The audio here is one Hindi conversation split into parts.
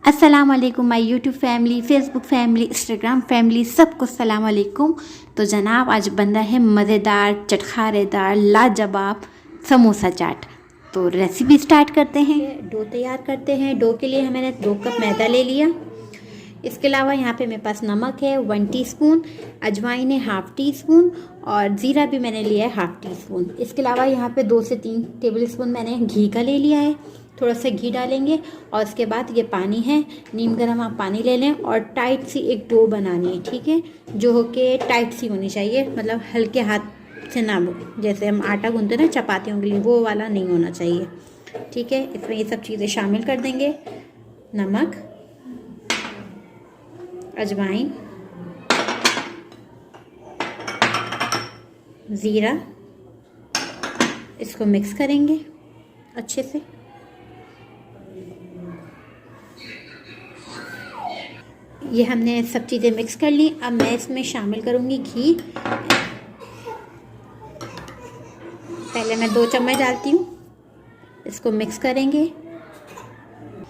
अस्सलाम वालेकुम my YouTube family, Facebook family, Instagram family, सबको सलाम वालेकुम। तो जनाब आज बन रहा है मज़ेदार चटखारेदार लाजवाब समोसा चाट। तो रेसिपी स्टार्ट करते हैं। डो तैयार करते हैं। डो के लिए मैंने 2 कप मैदा ले लिया। इसके अलावा यहाँ पे मेरे पास नमक है 1 टीस्पून, अजवाइन है 1/2 टीस्पून और ज़ीरा भी मैंने लिया है 1/2 टीस्पून। इसके अलावा यहाँ पे 2 से 3 टेबल स्पून मैंने घी का ले लिया है। थोड़ा सा घी डालेंगे और उसके बाद ये पानी है, नीम गर्म आप पानी ले लें और टाइट सी एक डो बनानी है, ठीक है, जो हो के टाइट सी होनी चाहिए, मतलब हल्के हाथ से ना, जैसे हम आटा गूंथते हैं ना चपातियों के लिए, वो वाला नहीं होना चाहिए, ठीक है। इसमें ये सब चीज़ें शामिल कर देंगे, नमक, अजवाइन, ज़ीरा, इसको मिक्स करेंगे अच्छे से। ये हमने सब चीज़ें मिक्स कर ली। अब मैं इसमें शामिल करूँगी घी। पहले मैं 2 चम्मच डालती हूँ, इसको मिक्स करेंगे,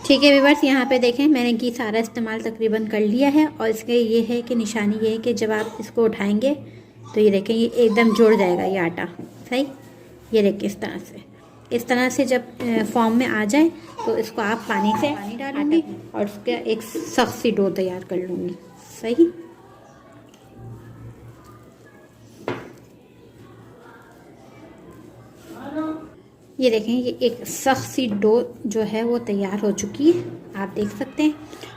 ठीक है व्यूअर्स। यहाँ पे देखें मैंने घी सारा इस्तेमाल तकरीबन कर लिया है और इसके ये है कि निशानी ये है कि जब आप इसको उठाएंगे तो ये देखें ये एकदम जुड़ जाएगा ये आटा, सही। ये देखें इस तरह से जब फॉर्म में आ जाए तो इसको आप पानी डालूंगी और उसका एक सख्त सी डो तैयार कर लूँगी, सही। ये देखें ये एक सख्त सी डो जो है वो तैयार हो चुकी है, आप देख सकते हैं।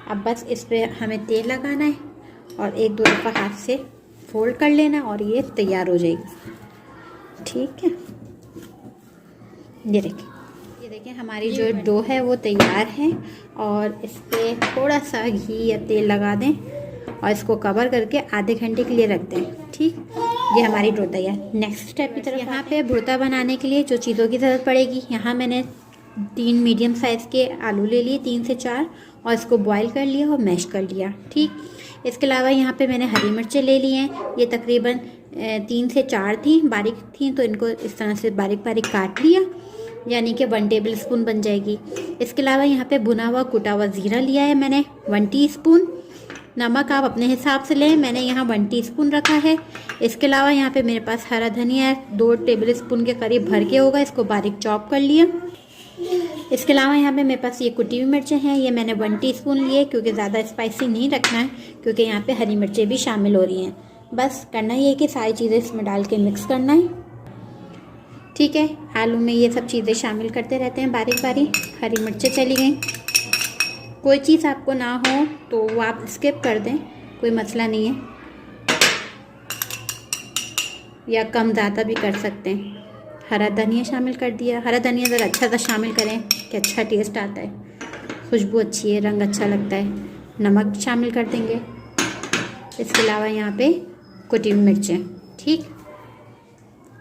अब बस इस पर हमें तेल लगाना है और 1-2 दफ़ा हाथ से फोल्ड कर लेना और ये तैयार हो जाएगी, ठीक है। ये देखें हमारी जो डो है वो तैयार है और इस पर थोड़ा सा घी या तेल लगा दें और इसको कवर करके आधे घंटे के लिए रख दें, ठीक। ये हमारी डो तैयार। नेक्स्ट स्टेप की तरफ यहाँ पे भुर्ता बनाने के लिए जो चीज़ों की ज़रूरत पड़ेगी, यहाँ मैंने 3 मीडियम साइज़ के आलू ले लिए, 3 से 4, और इसको बॉईल कर लिया और मैश कर लिया, ठीक। इसके अलावा यहाँ पे मैंने हरी मिर्चें ले ली हैं, ये तकरीबन 3 से 4 थी, बारीक थी, तो इनको इस तरह से बारीक बारीक काट लिया, यानी कि 1 टेबल स्पून बन जाएगी। इसके अलावा यहाँ पे भुना हुआ कुटा हुआ ज़ीरा लिया है मैंने 1 टीस्पून। नमक आप अपने हिसाब से लें, मैंने यहाँ 1 टीस्पून रखा है। इसके अलावा यहाँ पे मेरे पास हरा धनिया है 2 टेबल स्पून के करीब भर के होगा, इसको बारीक चॉप कर लिया। इसके अलावा यहाँ पे मेरे पास ये कुटी हुई मिर्चें हैं, ये मैंने 1 टीस्पून लिए, क्योंकि ज़्यादा स्पाइसी नहीं रखना है, क्योंकि यहाँ पे हरी मिर्चें भी शामिल हो रही हैं। बस करना ये है कि सारी चीज़ें इसमें डाल के मिक्स करना है, ठीक है। आलू में ये सब चीज़ें शामिल करते रहते हैं बारीक बारीक। हरी मिर्चें चली गई। कोई चीज़ आपको ना हो तो वो आप स्किप कर दें, कोई मसला नहीं है, या कम ज़्यादा भी कर सकते हैं। हरा धनिया शामिल कर दिया। हरा धनिया ज़रा अच्छा सा शामिल करें कि अच्छा टेस्ट आता है, खुशबू अच्छी है, रंग अच्छा लगता है। नमक शामिल कर देंगे। इसके अलावा यहाँ पे कुटी हुई मिर्चें, ठीक।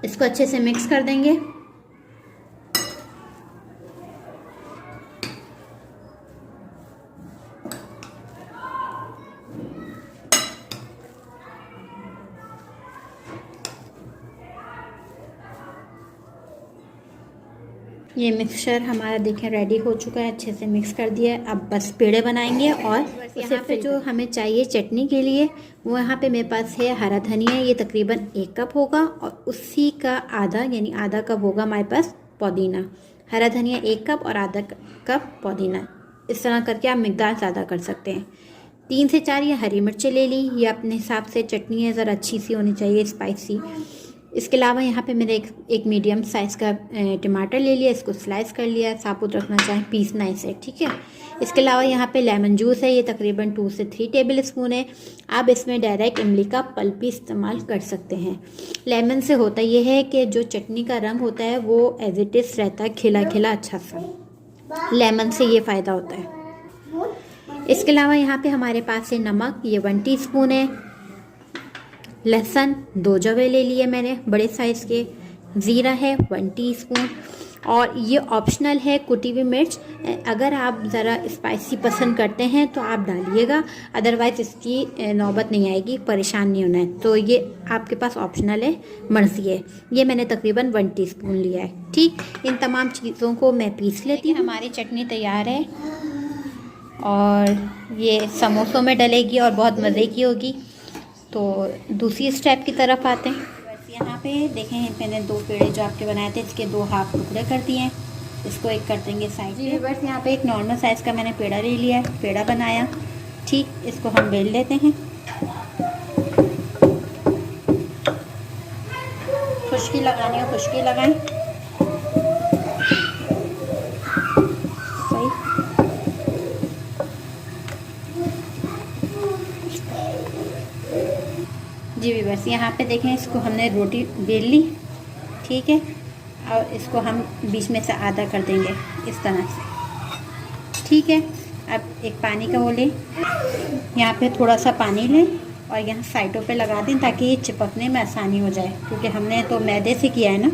इसको अच्छे से मिक्स कर देंगे। ये मिक्सचर हमारा देखें रेडी हो चुका है, अच्छे से मिक्स कर दिया है। अब बस पेड़े बनाएंगे और यहाँ पे जो हमें चाहिए चटनी के लिए, वो यहाँ पे मेरे पास है हरा धनिया, ये तकरीबन 1 कप होगा और उसी का आधा यानी आधा कप होगा हमारे पास पुदीना। हरा धनिया 1 कप और आधा कप पुदीना, इस तरह करके आप मिकदार ज़्यादा कर सकते हैं। 3 से 4 ये हरी मिर्चें ले ली, ये अपने हिसाब से चटनी है, ज़रा अच्छी सी होनी चाहिए, स्पाइसी। इसके अलावा यहाँ पे मैंने एक मीडियम साइज़ का टमाटर ले लिया, इसको स्लाइस कर लिया, साबुत रखना चाहें पीसना इसे, ठीक है। इसके अलावा यहाँ पे लेमन जूस है, ये तकरीबन 2 से 3 टेबल स्पून है। आप इसमें डायरेक्ट इमली का पल्प भी इस्तेमाल कर सकते हैं। लेमन से होता ये है कि जो चटनी का रंग होता है वो एज इट इज़ रहता है, खिला खिला अच्छा सा, लेमन से ये फ़ायदा होता है। इसके अलावा यहाँ पे हमारे पास है नमक, ये 1 टीस्पून है। लहसुन 2 जवे ले लिए मैंने बड़े साइज़ के। ज़ीरा है 1 टीस्पून और ये ऑप्शनल है कुटी हुई मिर्च, अगर आप ज़रा स्पाइसी पसंद करते हैं तो आप डालिएगा, अदरवाइज़ इसकी नौबत नहीं आएगी, परेशान नहीं होना है। तो ये आपके पास ऑप्शनल है, मर्ज़ी है। ये मैंने तकरीबन 1 टीस्पून लिया है, ठीक। इन तमाम चीज़ों को मैं पीस लेती हूँ। हमारी चटनी तैयार है। और ये समोसों में डलेगी और बहुत मज़े की होगी। तो दूसरी स्टेप की तरफ आते हैं। बस यहाँ पे देखें, मैंने 2 पेड़े जो आपके बनाए थे इसके 2 हाफ टुकड़े कर दिए हैं। इसको एक कर देंगे साइड में। बस यहाँ पे एक नॉर्मल साइज़ का मैंने पेड़ा ले लिया है, पेड़ा बनाया। ठीक, इसको हम बेल लेते हैं। खुश्की लगानी है, खुश्की लगाएं। सही। जी भी बस यहाँ पे देखें, इसको हमने रोटी बेल ली। ठीक है, और इसको हम बीच में से आधा कर देंगे इस तरह से। ठीक है, अब एक पानी का वो लें, यहाँ पे थोड़ा सा पानी लें और यहाँ साइडों पे लगा दें ताकि ये चिपकने में आसानी हो जाए, क्योंकि हमने तो मैदे से किया है ना।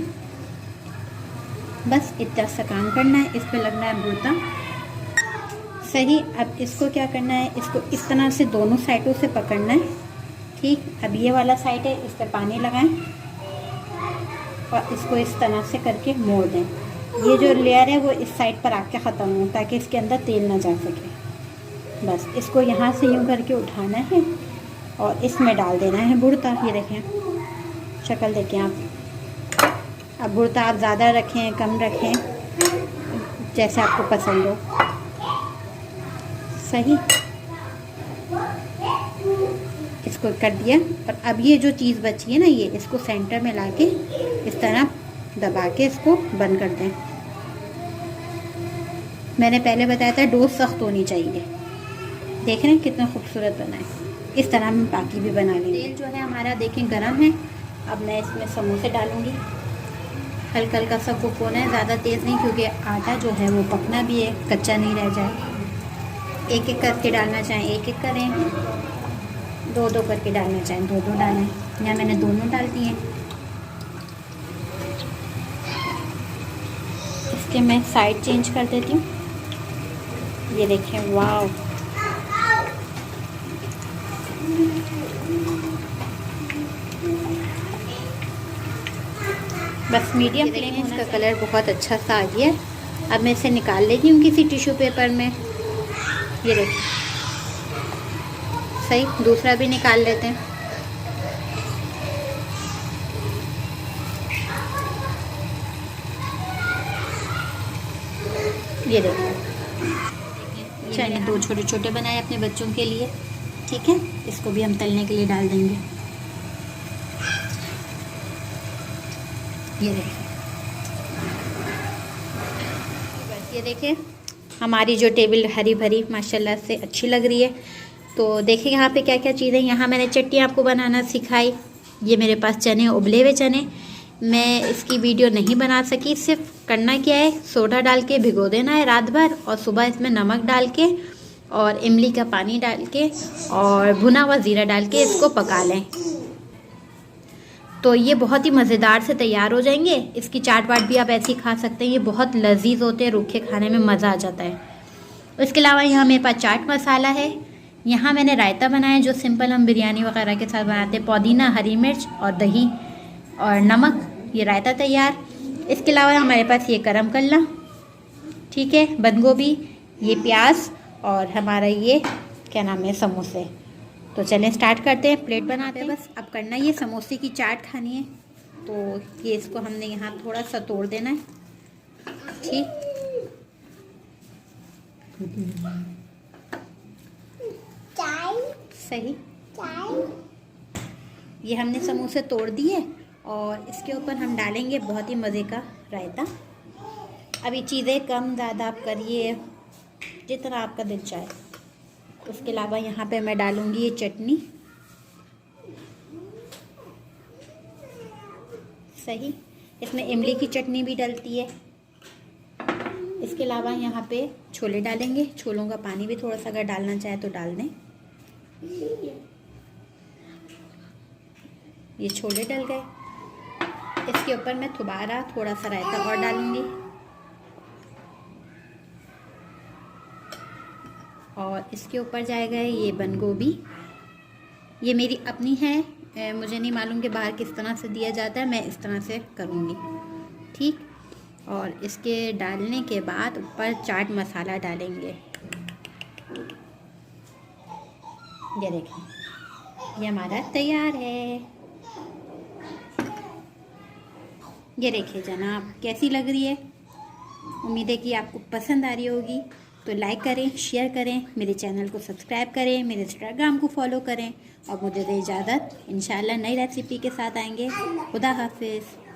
बस इतना सा काम करना है, इस पे लगना है बुर्ता। सही। अब इसको क्या करना है, इसको इस तरह से दोनों साइडों से पकड़ना है। ठीक, अब ये वाला साइड है, इस पर पानी लगाएं और इसको इस तरह से करके मोड़ दें। ये जो लेयर है वो इस साइड पर आके ख़त्म हो, ताकि इसके अंदर तेल ना जा सके। बस इसको यहाँ से यूँ करके उठाना है और इसमें डाल देना है बुर्ता। ये देखें, शक्ल देखें आप। अब बुर्ता आप ज़्यादा रखें, कम रखें, जैसे आपको पसंद हो। सही, इसको कर दिया। और अब ये जो चीज़ बची है ना, ये इसको सेंटर में लाके इस तरह दबा के इसको बंद कर दें। मैंने पहले बताया था डो सख्त होनी चाहिए। देख रहे हैं कितना खूबसूरत बना है। इस तरह हम बाकी भी बना लेंगे। तेल जो है हमारा देखें गरम है। अब मैं इसमें समोसे डालूँगी। हल्का हल्का सा कुक होना है, ज़्यादा तेज़ नहीं, क्योंकि आटा जो है वो पकना भी है, कच्चा नहीं रह जाए। एक एक करके डालना चाहें एक एक करें, 2-2 करके डालना चाहें 2-2 डालें। यहाँ मैंने दोनों डाल दिए। इसके मैं साइड चेंज कर देती हूँ। ये देखें, वाव। बस मीडियम फ्लेम है, इसका कलर बहुत अच्छा सा आ गया है। अब मैं इसे निकाल लेती हूँ किसी टिश्यू पेपर में। ये देखिए, सही। दूसरा भी निकाल लेते हैं। ये देखिए, मैंने 2 छोटे छोटे बनाए अपने बच्चों के लिए। ठीक है, इसको भी हम तलने के लिए डाल देंगे। ये देखिए, बस ये देखिए, हमारी जो टेबल हरी भरी माशाल्लाह से अच्छी लग रही है। तो देखिए यहाँ पे क्या क्या चीज़ें, यहाँ मैंने चटनी आपको बनाना सिखाई। ये मेरे पास चने, उबले हुए चने। मैं इसकी वीडियो नहीं बना सकी। सिर्फ करना क्या है, सोडा डाल के भिगो देना है रात भर, और सुबह इसमें नमक डाल के और इमली का पानी डाल के और भुना हुआ ज़ीरा डाल के इसको पका लें। तो ये बहुत ही मज़ेदार से तैयार हो जाएंगे। इसकी चाट वाट भी आप ऐसे ही खा सकते हैं। ये बहुत लजीज होते हैं, रूखे खाने में मज़ा आ जाता है। इसके अलावा यहाँ मेरे पास चाट मसाला है। यहाँ मैंने रायता बनाया जो सिंपल हम बिरयानी वगैरह के साथ बनाते हैं। पुदीना, हरी मिर्च और दही और नमक, ये रायता तैयार। इसके अलावा हमारे पास ये गरम कल्ला, ठीक है, बंद गोभी, ये प्याज और हमारा ये क्या नाम है, समोसे। तो चलें स्टार्ट करते हैं, प्लेट बनाते हैं। बस अब करना ये समोसे की चाट खानी है, तो ये इसको हमने यहाँ थोड़ा सा तोड़ देना है। ठीक, सही। ये हमने समोसे तोड़ दिए और इसके ऊपर हम डालेंगे बहुत ही मज़े का रायता। अभी चीज़ें कम ज़्यादा आप करिए जितना आपका दिल चाहे। उसके अलावा यहाँ पे मैं डालूँगी ये चटनी, सही। इसमें इमली की चटनी भी डलती है। इसके अलावा यहाँ पे छोले डालेंगे। छोलों का पानी भी थोड़ा सा अगर डालना चाहे तो डाल दें। ये छोले डल गए। इसके ऊपर मैं दोबारा थोड़ा सा रायता और डालूँगी और इसके ऊपर जाएगा ये बंद गोभी। ये मेरी अपनी है, मुझे नहीं मालूम कि बाहर किस तरह से दिया जाता है, मैं इस तरह से करूँगी, ठीक। और इसके डालने के बाद ऊपर चाट मसाला डालेंगे। ये देखें, ये हमारा तैयार है। ये देखिए जनाब, कैसी लग रही है। उम्मीद है कि आपको पसंद आ रही होगी। तो लाइक करें, शेयर करें, मेरे चैनल को सब्सक्राइब करें, मेरे इंस्टाग्राम को फॉलो करें और मुझे दे इजाज़त। इंशाल्लाह नई रेसिपी के साथ आएंगे। खुदा हाफिज़।